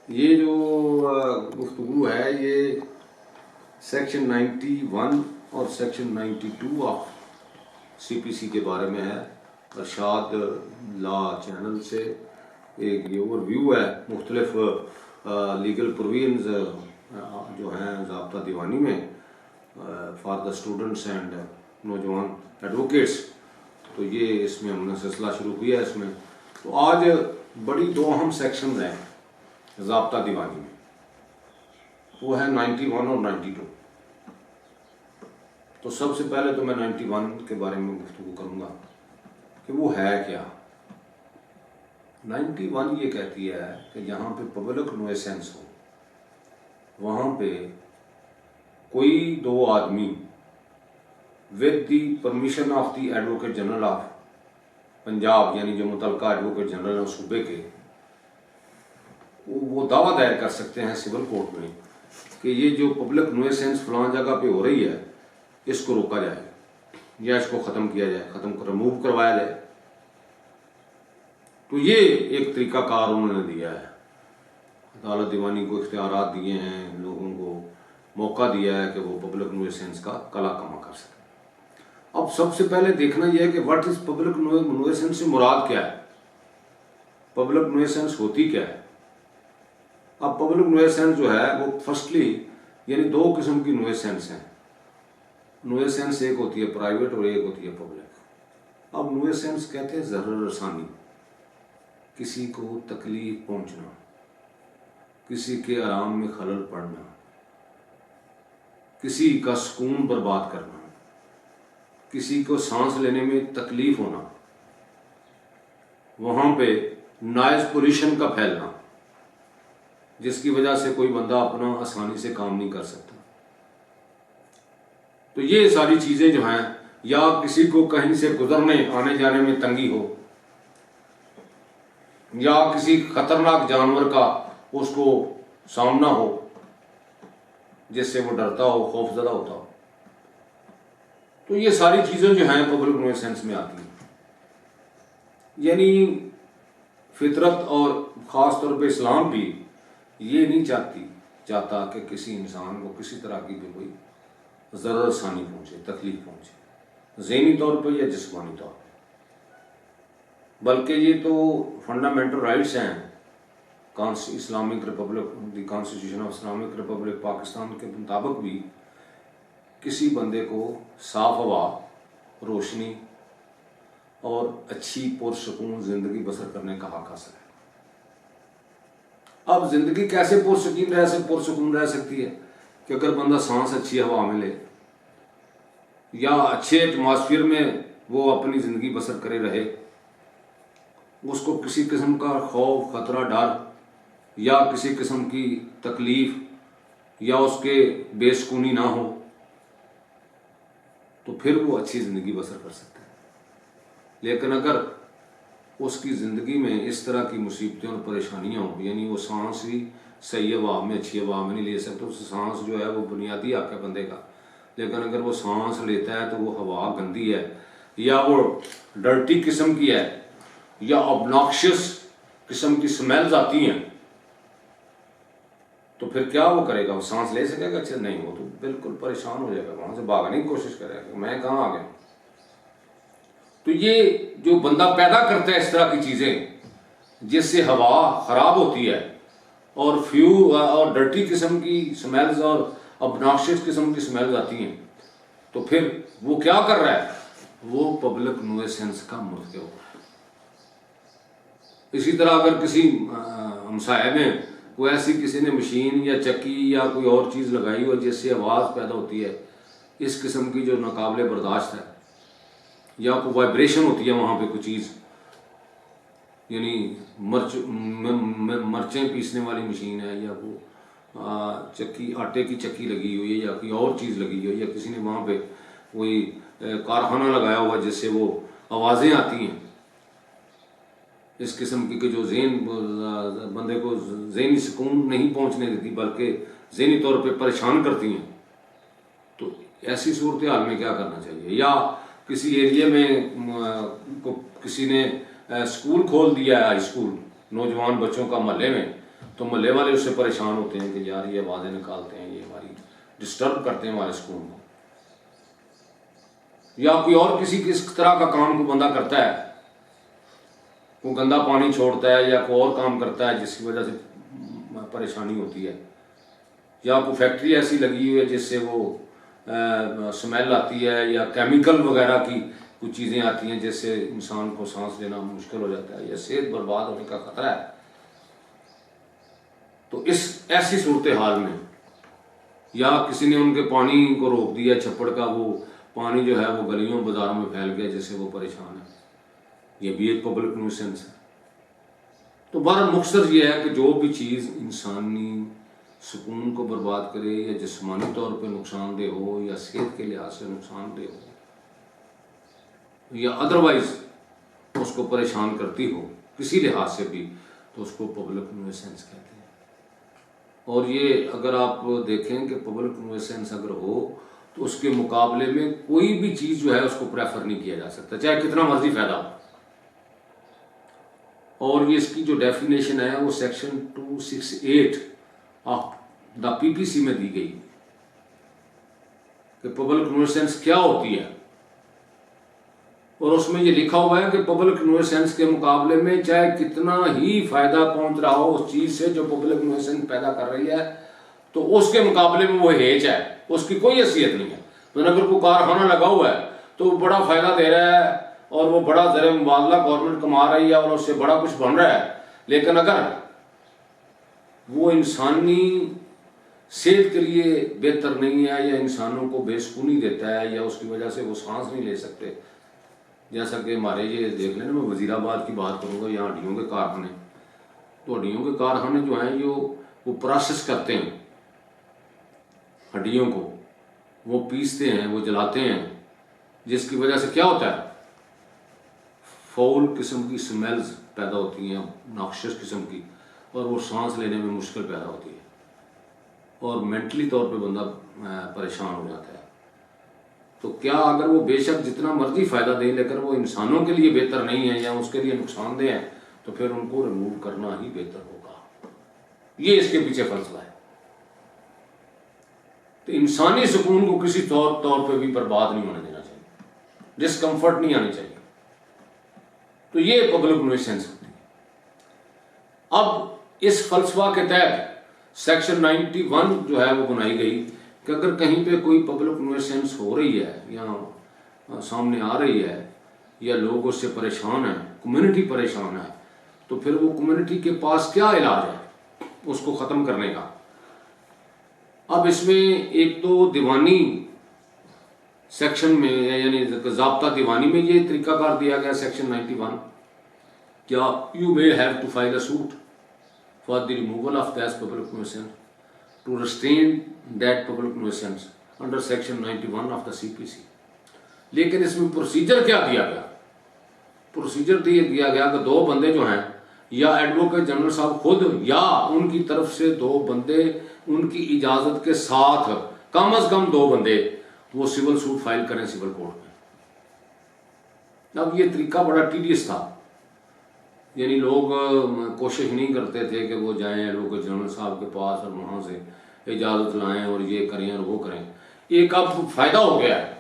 ये जो गुफ्तगू है ये सेक्शन 91 और सेक्शन 92 ऑफ CPC के बारे में है। अरशाद लॉ चैनल से एक ये ओवरव्यू है मुख्तलिफ लीगल प्रोविजंस जो हैं ज़ाब्ता दीवानी में फॉर द स्टूडेंट्स एंड नौजवान एडवोकेट्स। तो ये इसमें हमने सिलसिला शुरू किया है इसमें। तो आज बड़ी दो अहम सेक्शन हैं ज़ाब्ता दीवानी में, वो है 91 और 92। तो सबसे पहले तो मैं 91 के बारे में गुफ्तगू करूँगा कि वो है क्या। 91 ये कहती है कि जहाँ पे पब्लिक नुएसेंस हो वहाँ पे कोई दो आदमी with the permission of the advocate general of Punjab, यानी जो मुतलका एडवोकेट जनरल है सूबे के, वो दावा दायर कर सकते हैं सिविल कोर्ट में कि ये जो पब्लिक नुएसेंस फलां जगह पे हो रही है इसको रोका जाए या इसको ख़त्म किया जाए, रिमूव करवाया जाए। तो ये एक तरीक़ाकार उन्होंने दिया है, अदालत दीवानी को इख्तियारात दिए हैं, लोगों को मौका दिया है कि वो पब्लिक नुएसेंस का कला कमा कर सकें। अब सबसे पहले देखना यह है कि व्हाट इज़ पब्लिक नुएसेंस से मुराद क्या है, पब्लिक नुएसेंस होती क्या है। अब पब्लिक नुएसेंस जो है वो फर्स्टली यानी दो किस्म की नुएसेंस हैं। नुएसेंस एक होती है प्राइवेट और एक होती है पब्लिक। अब नुएसेंस कहते हैं ज़रर रसानी, किसी को तकलीफ पहुंचना, किसी के आराम में खलल पड़ना, किसी का सुकून बर्बाद करना, किसी को सांस लेने में तकलीफ होना, वहाँ पे नॉइज़ पोल्यूशन का फैलना जिसकी वजह से कोई बंदा अपना आसानी से काम नहीं कर सकता। तो ये सारी चीज़ें जो हैं, या किसी को कहीं से गुजरने आने जाने में तंगी हो, या किसी खतरनाक जानवर का उसको सामना हो जिससे वो डरता हो, खौफजदा होता हो, तो ये सारी चीज़ें जो हैं पब्लिक नुएसेंस में आती हैं। यानी फितरत और ख़ास तौर पे इस्लाम भी ये नहीं चाहता कि किसी इंसान को किसी तरह की भी कोई ज़रर सानी पहुँचे, तकलीफ पहुँचे, ज़हनी तौर पर या जिस्मानी तौर पर। बल्कि ये तो फंडामेंटल राइट्स हैं Islamic Republic, the constitution of Islamic Republic Pakistan के मुताबिक भी किसी बंदे को साफ हवा, रोशनी और अच्छी पुरसकून ज़िंदगी बसर करने का हक हासिल है। अब ज़िंदगी कैसे पुरसकून रह सकती है कि अगर बंदा सांस अच्छी हवा में ले या अच्छे एटमॉस्फेयर में वो अपनी ज़िंदगी बसर करे रहे, उसको किसी किस्म का खौफ, खतरा, डर या किसी किस्म की तकलीफ या उसके बेसुकूनी ना हो, तो फिर वो अच्छी ज़िंदगी बसर कर सकता है। लेकिन अगर उसकी ज़िंदगी में इस तरह की मुसीबतें और परेशानियाँ हों, यानी वो सांस भी सही हवा में, अच्छी हवा में नहीं ले सकता, तो सांस जो है वो बुनियादी हक है बंदे का। लेकिन अगर वो सांस लेता है तो वो हवा गंदी है या वो डर्टी किस्म की है या ऑब्नॉक्शियस किस्म की स्मेल्स आती हैं, तो फिर क्या वो करेगा? वो सांस ले सकेगा? अच्छा नहीं, वो तो बिल्कुल परेशान हो जाएगा, वहाँ से भागने की कोशिश करेगा, मैं कहाँ आ गया। तो ये जो बंदा पैदा करता है इस तरह की चीज़ें जिससे हवा ख़राब होती है और और डर्टी किस्म की स्मेल्स और ऑब्नॉक्शियस किस्म की स्मेल्स आती हैं, तो फिर वो क्या कर रहा है? वो पब्लिक नुएसेंस का मुर्तकब हो रहा है। इसी तरह अगर किसी हमसाये में कोई ऐसी किसी ने मशीन या चक्की या कोई और चीज़ लगाई हो जिससे आवाज़ पैदा होती है इस किस्म की जो नाकाबिले बर्दाश्त है, या कोई वाइब्रेशन होती है वहाँ पे कोई चीज़, यानी मर्चें पीसने वाली मशीन है या वो चक्की, आटे की चक्की लगी हुई है या कोई और चीज़ लगी हुई है, या किसी ने वहाँ पे कोई कारखाना लगाया हुआ जिससे वो आवाज़ें आती हैं इस किस्म की कि जो बंदे को ज़हनी सुकून नहीं पहुँचने देती बल्कि ज़हनी तौर पे परेशान करती हैं। तो ऐसी सूरत हाल में क्या करना चाहिए? या किसी एरिया में किसी ने स्कूल खोल दिया है, हाई स्कूल, नौजवान बच्चों का महल्ले में, तो मोहल्ले वाले उससे परेशान होते हैं कि यार ये आवाज़ें निकालते हैं, ये हमारी डिस्टर्ब करते हैं हमारे सुकून को। या कोई और किस तरह का काम को बंदा करता है, कोई गंदा पानी छोड़ता है या कोई और काम करता है जिसकी वजह से परेशानी होती है, या कोई फैक्ट्री ऐसी लगी हुई है जिससे वो स्मेल आती है, या केमिकल वगैरह की कुछ चीज़ें आती हैं जिससे इंसान को सांस लेना मुश्किल हो जाता है या सेहत बर्बाद होने का खतरा है। तो इस ऐसी सूरत हाल में, या किसी ने उनके पानी को रोक दिया, छप्पड़ का वो पानी जो है वो गलियों बाजारों में फैल गया जिससे वो परेशान है, ये भी एक पब्लिक न्यूसेंस है। तो बहरहाल मकसद ये है कि जो भी चीज़ इंसानी सुकून को बर्बाद करे या जिस्मानी तौर पे नुकसानदेह हो या सेहत के लिहाज से नुकसानदेह हो या अदरवाइज उसको परेशान करती हो किसी लिहाज से भी, तो उसको पब्लिक न्यूसेंस कहते हैं। और ये अगर आप देखें कि पब्लिक न्यूसेंस अगर हो तो उसके मुकाबले में कोई भी चीज़ जो है उसको प्रेफर नहीं किया जा सकता, चाहे कितना मर्जी फायदा हो। और ये इसकी जो डेफिनेशन है वो सेक्शन 268 ऑफ द पीपीसी में दी गई कि पब्लिक न्यूसेंस क्या होती है। और उसमें ये लिखा हुआ है कि पब्लिक न्यूसेंस के मुकाबले में चाहे कितना ही फायदा पहुंच रहा हो उस चीज से जो पब्लिक न्यूसेंस पैदा कर रही है, तो उसके मुकाबले में वो हेज है, उसकी कोई हैसियत नहीं है। तो अगर कोई कारखाना लगा हुआ है तो वो बड़ा फायदा दे रहा है और वो बड़ा ज़र मुबादला गवर्नमेंट कमा रही है और उससे बड़ा कुछ बन रहा है, लेकिन अगर वो इंसानी सेहत के लिए बेहतर नहीं है या इंसानों को बेसुकूनी देता है या उसकी वजह से वो सांस नहीं ले सकते, जैसा कि हमारे ये देख लेना, मैं वजीराबाद की बात करूँगा, यहाँ हड्डियों के कारखाने, तो हड्डियों के कारखाने जो हैं जो वो प्रोसेस करते हैं हड्डियों को, वो पीसते हैं, वो जलाते हैं, जिसकी वजह से क्या होता है, फाउल किस्म की स्मेल्स पैदा होती हैं, नॉक्शियस किस्म की, और वो सांस लेने में मुश्किल पैदा होती है और मेंटली तौर पे बंदा परेशान हो जाता है। तो क्या अगर वो बेशक जितना मर्जी फ़ायदा दें लेकिन वो इंसानों के लिए बेहतर नहीं है या उसके लिए नुकसानदेह है, तो फिर उनको रिमूव करना ही बेहतर होगा। ये इसके पीछे फलसफा है। तो इंसानी सुकून को किसी तौर पे भी बर्बाद नहीं होने देना चाहिए, डिस्कम्फर्ट नहीं आनी चाहिए। तो ये पब्लिक न्यूसेंस होती है। अब इस फलसफा के तहत सेक्शन 91 जो है वो बनाई गई कि अगर कहीं पे कोई पब्लिक न्यूसेंस हो रही है या सामने आ रही है या लोग उससे परेशान हैं, कम्युनिटी परेशान है, तो फिर वो कम्युनिटी के पास क्या इलाज है उसको ख़त्म करने का। अब इसमें एक तो दीवानी सेक्शन में यानी ज़ाब्ता दीवानी में ये तरीकाकार दिया गया सेक्शन 91, क्या you may have to file a suit for the removal of that public nuisance to restrain that public nuisance under section 91 of the CPC. लेकिन इसमें प्रोसीजर क्या दिया गया, प्रोसीजर दिया गया कि दो बंदे जो हैं या एडवोकेट जनरल साहब खुद या उनकी तरफ से दो बंदे उनकी इजाज़त के साथ कम अज़ कम दो बंदे वो सिविल सूट फाइल करें सिविल कोर्ट में। अब ये तरीका बड़ा टीडियस था, यानी लोग कोशिश नहीं करते थे कि वो जाएं एडवोकेट जनरल साहब के पास और वहाँ से इजाज़त लाएं और ये करें और वो करें। एक अब फ़ायदा हो गया है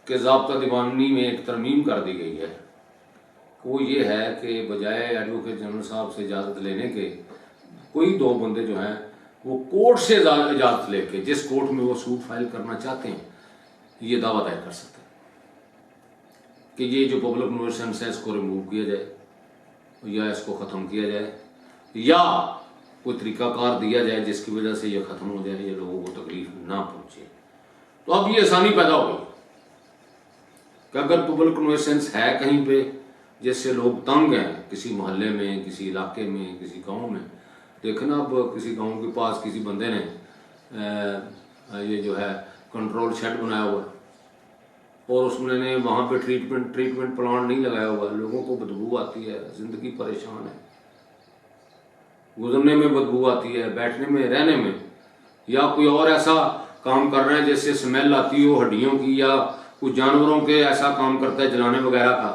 कि ज़ाब्ता दीवानी में एक तरमीम कर दी गई है, वो ये है कि बजाय एडवोकेट जनरल साहब से इजाज़त लेने के कोई दो बंदे जो हैं वो कोर्ट से इजाज़त लेके जिस कोर्ट में वो सूट फाइल करना चाहते हैं ये दावा दायर कर सकते हैं कि ये जो पब्लिक न्यूसेंस है इसको रिमूव किया जाए या इसको ख़त्म किया जाए या कोई तरीकाकार दिया जाए जिसकी वजह से ये ख़त्म हो जाए, ये लोगों को तकलीफ ना पहुँचे। तो अब ये आसानी पैदा हो गई कि अगर पब्लिक न्यूसेंस है कहीं पे जिससे लोग तंग हैं, किसी मोहल्ले में, किसी इलाके में, किसी गांव में, देखना अब किसी गांव के पास किसी बंदे ने ये जो है कंट्रोल शेड बनाया हुआ है और उसने वहाँ पे ट्रीटमेंट प्लांट नहीं लगाया हुआ, लोगों को बदबू आती है, ज़िंदगी परेशान है, गुजरने में बदबू आती है, बैठने में, रहने में, या कोई और ऐसा काम कर रहे हैं जैसे स्मेल आती हो हड्डियों की, या कुछ जानवरों के ऐसा काम करता है जलाने वगैरह का,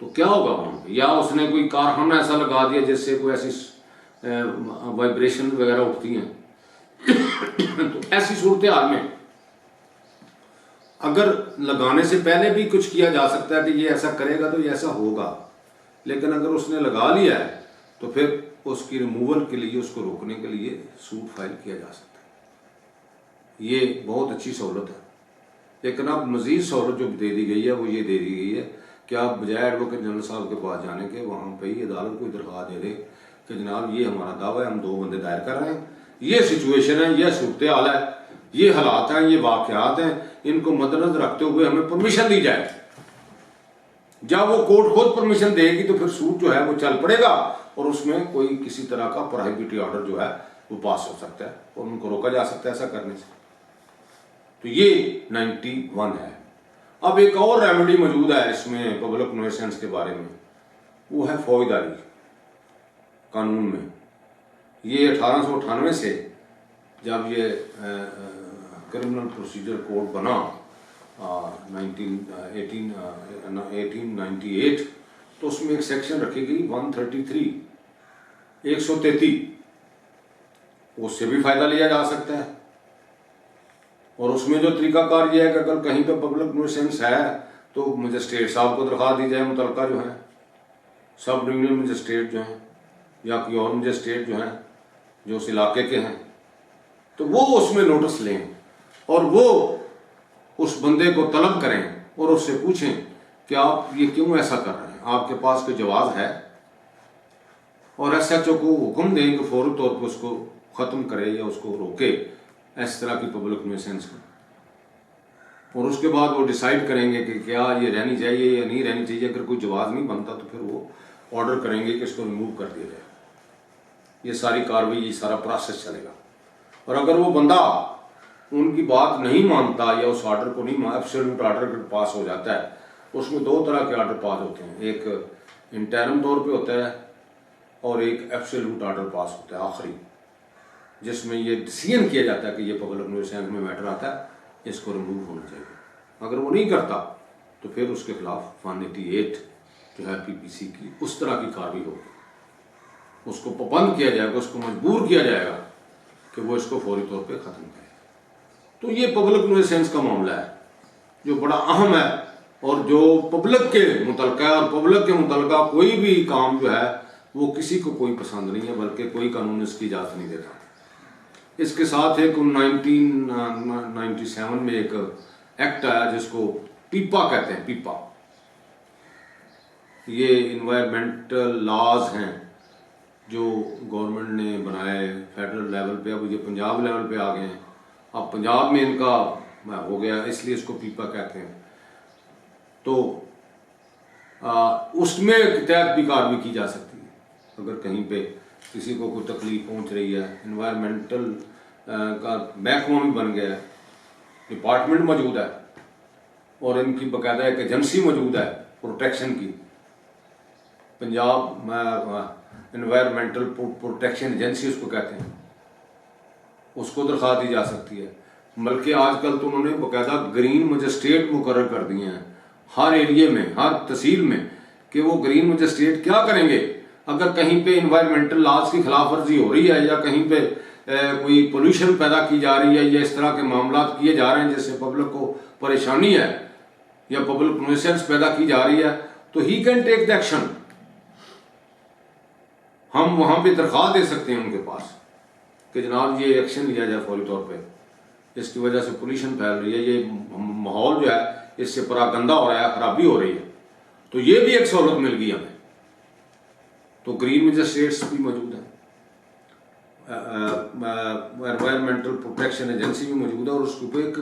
तो क्या होगा वहाँ पे? या उसने कोई कारखाना ऐसा लगा दिया जिससे कोई ऐसी वाइब्रेशन वगैरह उठती हैं तो ऐसी सूरत हाल में अगर लगाने से पहले भी कुछ किया जा सकता है कि ये ऐसा करेगा तो ये ऐसा होगा, लेकिन अगर उसने लगा लिया है तो फिर उसकी रिमूवल के लिए, उसको रोकने के लिए सूट फाइल किया जा सकता है। ये बहुत अच्छी सहूलत है। लेकिन अब मजीद सहूलत जो दे दी गई है वो ये दे दी गई है कि आप बजाय एडवोकेट जनरल साहब के पास जाने के वहाँ पे ही अदालत को दरख्वास्त दे दे कि जनाब ये हमारा दावा है, हम 2 बंदे दायर कर रहे हैं, ये सिचुएशन है, यह सूरत हाल है, ये हालात हैं, ये वाकयात हैं, इनको मद्देनजर रखते हुए हमें परमिशन दी जाए। जब वो कोर्ट खुद परमिशन देगी तो फिर सूट जो है वो चल पड़ेगा और उसमें कोई किसी तरह का प्रोहिबिटरी ऑर्डर जो है वो पास हो सकता है और उनको रोका जा सकता है ऐसा करने से। तो ये 91 है। अब एक और रेमेडी मौजूद है इसमें पब्लिक न्यूसेंस के बारे में, वो है फौजदारी कानून में। ये 1898 से जब ये क्रिमिनल प्रोसीजर कोड बना 1898 तो उसमें एक सेक्शन रखी गई 133 133, उससे भी फायदा लिया जा सकता है। और उसमें जो तरीकाकार ये है कि अगर कहीं पे पब्लिक न्यूसेंस है तो मजिस्ट्रेट साहब को दरख्वास्त दी जाए, मुतलका जो है सब डिवीजनल मजिस्ट्रेट जो हैं या कोई और मजिस्ट्रेट जो हैं जो उस इलाके के हैं, तो वो उसमें नोटिस लें और वो उस बंदे को तलब करें और उससे पूछें कि आप ये क्यों ऐसा कर रहे हैं, आपके पास कोई जवाब है, और SHO को हुक्म दें कि फौरी तौर पर उसको ख़त्म करे या उसको रोके इस तरह की पब्लिक न्यूसेंस को। और उसके बाद वो डिसाइड करेंगे कि क्या ये रहनी चाहिए या नहीं रहनी चाहिए। अगर कोई जवाब नहीं बनता तो फिर वो ऑर्डर करेंगे कि इसको रिमूव कर दिया जाए। ये सारी कार्रवाई, ये सारा प्रोसेस चलेगा। और अगर वो बंदा उनकी बात नहीं मानता या उस ऑर्डर को नहीं मानता, एब्सोल्यूट ऑर्डर पास हो जाता है, उसमें 2 तरह के ऑर्डर पास होते हैं, एक इंटरम तौर पे होता है और एक एब्सोल्यूट ऑर्डर पास होता है आखिरी, जिसमें ये डिसीजन किया जाता है कि ये पब्लिक न्यूसेंस में मैटर आता है, इसको रिमूव होना चाहिए। अगर वो नहीं करता तो फिर उसके खिलाफ 188 जो है PPC की उस तरह की कार्रवाई होगी, उसको पाबंद किया जाएगा, उसको मजबूर किया जाएगा कि वो इसको फौरी तौर पे ख़त्म करे। तो ये पब्लिक न्यूसेंस का मामला है जो बड़ा अहम है और जो पब्लिक के मुतलका और पब्लिक के मुतलका कोई भी काम जो है वो किसी को कोई पसंद नहीं है, बल्कि कोई कानून इसकी इजाज़त नहीं देता। इसके साथ एक 1997 में एक एक्ट आया जिसको पीपा कहते हैं। पीपा ये इन्वायरमेंटल लॉज हैं जो गवर्नमेंट ने बनाए फेडरल लेवल पे, अब ये पंजाब लेवल पे आ गए हैं। अब पंजाब में इनका हो गया, इसलिए इसको पीपा कहते हैं। तो उसमें तहत भी कार्रवाई की जा सकती है अगर कहीं पे किसी को कोई तकलीफ पहुंच रही है। इन्वायरमेंटल का महकमा भी बन गया है, डिपार्टमेंट मौजूद है और इनकी बाकायदा एक एजेंसी मौजूद है प्रोटेक्शन की, पंजाब इन्वायरमेंटल प्रोटेक्शन एजेंसी उसको कहते हैं। उसको दरख्वास्त दी जा सकती है। बल्कि आजकल तो उन्होंने बाकायदा ग्रीन मजिस्ट्रेट मुकर्रर कर दिए हैं हर एरिए में, हर तहसील में, कि वो ग्रीन मजिस्ट्रेट क्या करेंगे अगर कहीं पे इन्वायरमेंटल लॉज की खिलाफ वर्जी हो रही है या कहीं पे कोई पोल्यूशन पैदा की जा रही है या इस तरह के मामला किए जा रहे हैं जिससे पब्लिक को परेशानी है या पब्लिक न्यूसेंस पैदा की जा रही है, तो he can take the action. हम वहां पे दरख्वास्त दे सकते हैं उनके पास कि जनाब ये एक्शन लिया जाए फौरी तौर पे, इसकी वजह से पोल्यूशन फैल रही है, ये माहौल जो है इससे बड़ा गंदा हो रहा है, खराबी हो रही है। तो ये भी एक सहूलत मिल गई हमें। तो ग्रीन मजिस्ट्रेट्स भी मौजूद है, एनवायरमेंटल प्रोटेक्शन एजेंसी भी मौजूद है और उसके ऊपर एक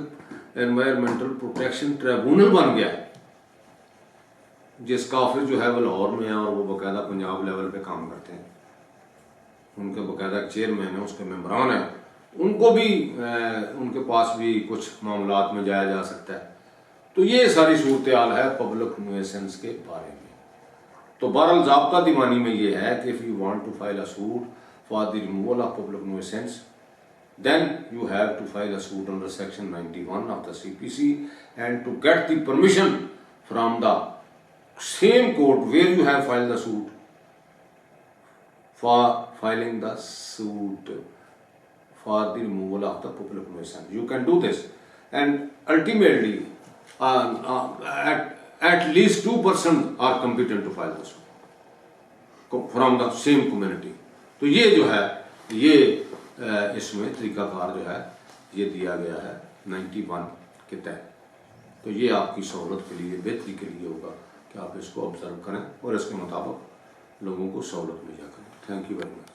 एनवायरमेंटल प्रोटेक्शन ट्रिब्यूनल बन गया है जिसका ऑफिस जो है वो लाहौर में है और वो बाकायदा पंजाब लेवल पे काम करते हैं। उनके बाकायदा चेयरमैन है, उसके मेंबरान हैं, उनको भी उनके पास भी कुछ मामलात में जाया जा सकता है। तो ये सारी सूरत हाल है पब्लिक न्यूसेंस के बारे में। तो बहरहाल ज़ाब्ता दीवानी में ये है कि if you want to file a suit for the removal of public nuisance then you have to file a suit under section 91 of the CPC and to get the permission from the same court where you have filed the suit, for filing the suit for the removal of the public nuisance. You can do this, and ultimately, at least 2% are competent to file the suit from the same community. तो ये जो है ये इसमें तरीकाकार जो है ये दिया गया है 91 के तहत। तो ये आपकी सहूलत के लिए, बेहतरी के लिए होगा कि आप इसको ऑब्जर्व करें और इसके मुताबिक लोगों को सहूलत मुहैया करें। Thank you very much.